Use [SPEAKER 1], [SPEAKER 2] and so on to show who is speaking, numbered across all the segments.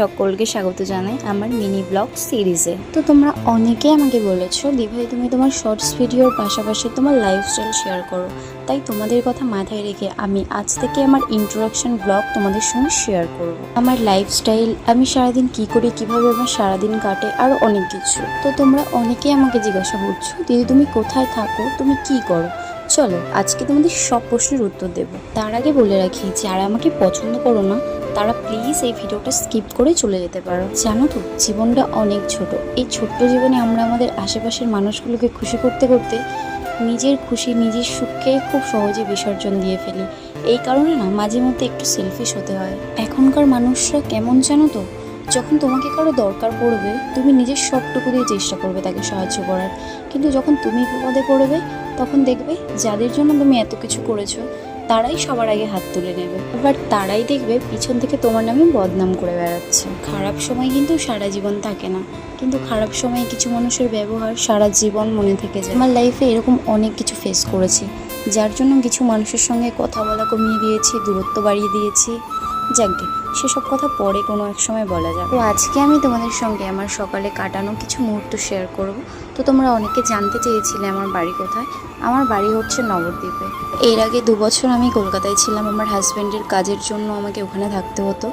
[SPEAKER 1] সকলকে স্বাগত জানাই আমার মিনি ব্লগ সিরিজে। তো তোমরা অনেকেই আমাকে বলেছো দিভাই তুমি তোমার শর্টস ভিডিওর পাশাপাশি তোমার লাইফস্টাইল শেয়ার করো, তাই তোমাদের কথা মাথায় রেখে আমি আজ থেকে আমার ইন্ট্রোডাকশন ব্লগ তোমাদের সঙ্গে শেয়ার করব। আমার লাইফস্টাইল, আমি সারাদিন কি করি, কিভাবে আমার সারাদিন কাটে, আরও অনেক কিছু। তো তোমরা অনেকেই আমাকে জিজ্ঞাসা করছো দিদি তুমি কোথায় থাকো, তুমি কি করো। চলো আজকে তোমাদের সব প্রশ্নের উত্তর দেব। তার আগে বলে রাখি, যারা আমাকে পছন্দ করো না তারা প্লিজ এই ভিডিওটা স্কিপ করে চলে যেতে পারো। জানো তো জীবনটা অনেক ছোট। এই ছোট্ট জীবনে আমরা আমাদের আশেপাশের মানুষগুলোকে খুশি করতে করতে নিজের খুশি, নিজের সুখকে খুব সহজে বিসর্জন দিয়ে ফেলি। এই কারণে না মাঝে মধ্যে একটু সেলফিশ হতে হয়। এখনকার মানুষরা কেমন জানো তো, যখন তোমাকে কারো দরকার পড়বে তুমি নিজের সবটুকু দিয়ে চেষ্টা করবে তাকে সাহায্য করার, কিন্তু যখন তুমি বিপদে পড়বে তখন দেখবে যাদের জন্য তুমি এত কিছু করেছো তারাই সবার আগে হাত তুলে নেবে। এবার তারাই দেখবে পিছন থেকে তোমার নামে বদনাম করে বেড়াচ্ছে। খারাপ সময় কিন্তু সারা জীবন থাকে না, কিন্তু খারাপ সময়ে কিছু মানুষের ব্যবহার সারা জীবন মনে থেকে যায়। আমার লাইফে এরকম অনেক কিছু ফেস করেছি, যার জন্য কিছু মানুষের সঙ্গে কথা বলা কমিয়ে দিয়েছি, দূরত্ব বাড়িয়ে দিয়েছি। যাকগে সেসব কথা পরে কোনো এক সময় বলা যাবে। তো আজকে আমি তোমাদের সঙ্গে আমার সকালে কাটানো কিছু মুহূর্ত শেয়ার করব। তো তোমরা অনেকে জানতে চেয়েছিলে আমার বাড়ি কোথায়। আমার বাড়ি হচ্ছে নবদ্বীপে। এর আগে 2 বছর আমি কলকাতায় ছিলাম, আমার হাজব্যান্ডের কাজের জন্য আমাকে ওখানে থাকতে হতো।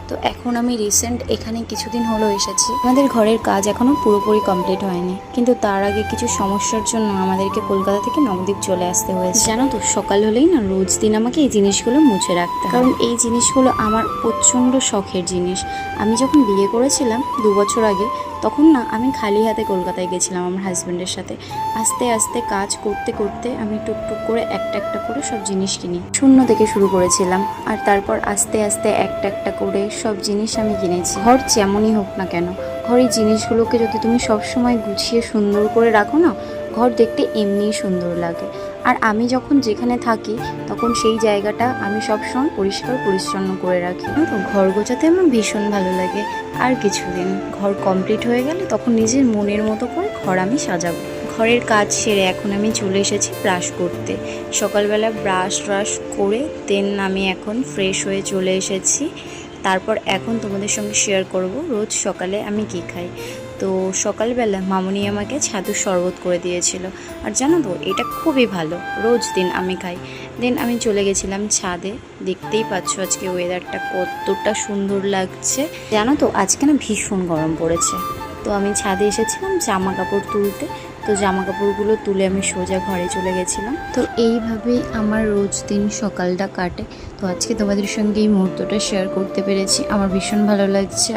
[SPEAKER 1] তো এখন আমি রিসেন্ট এখানে কিছুদিন হলো এসেছি। আমাদের ঘরের কাজ এখনও পুরোপুরি কমপ্লিট হয়নি, কিন্তু তার আগে কিছু সমস্যার জন্য আমাদেরকে কলকাতা থেকে নবদ্বীপ চলে আসতে হয়েছে। জানো তো সকাল হলেই না রোজ দিন আমাকে এই জিনিসগুলো মুছে রাখতে হয়, কারণ এই জিনিসগুলো আমার প্রচণ্ড শখের জিনিস। আমি যখন বিয়ে করেছিলাম 2 বছর আগে, তখন না আমি খালি হাতে কলকাতায় গেছিলাম আমার হাজব্যান্ডের সাথে। আস্তে আস্তে কাজ করতে করতে আমি টুকটুক করে একটা একটা করে সব জিনিস কিনি। শূন্য থেকে শুরু করেছিলাম, আর তারপর আস্তে আস্তে একটা একটা করে সব জিনিস আমি কিনেছি। ঘর যেমনই হোক না কেন, ঘরের জিনিসগুলোকে যদি তুমি সবসময় গুছিয়ে সুন্দর করে রাখো না, ঘর দেখতে এমনিই সুন্দর লাগে। আর আমি যখন যেখানে থাকি তখন সেই জায়গাটা আমি সবসময় পরিষ্কার পরিচ্ছন্ন করে রাখি। তো ঘর গোছাতে আমার ভীষণ ভালো লাগে। আর কিছুদিন ঘর কমপ্লিট হয়ে গেলে তখন নিজের মনের মতো করে ঘর আমি সাজাবো। ঘরের কাজ সেরে এখন আমি চলে এসেছি ব্রাশ করতে। সকালবেলা ব্রাশ করে দেন আমি এখন ফ্রেশ হয়ে চলে এসেছি। তারপর এখন তোমাদের সঙ্গে শেয়ার করব রোজ সকালে আমি কি খাই। তো সকালবেলা মামুনি আমাকে ছাতুর শরবত করে দিয়েছিল, আর জানো তো এটা খুবই ভালো, রোজ দিন আমি খাই। দেন আমি চলে গেছিলাম ছাদে। দেখতেই পাচ্ছ আজকে ওয়েদারটা কতটা সুন্দর লাগছে। জানো তো আজকে না ভীষণ গরম পড়েছে। তো আমি ছাদে এসেছিলাম জামা কাপড় তুলতে। তো জামা কাপড়গুলো তুলে আমি সোজা ঘরে চলে গেছিলাম। তো এইভাবেই আমার রোজ দিন সকালটা কাটে। তো আজকে তোমাদের সঙ্গে এই মুহূর্তটা শেয়ার করতে পেরেছি, আমার ভীষণ ভালো লাগছে।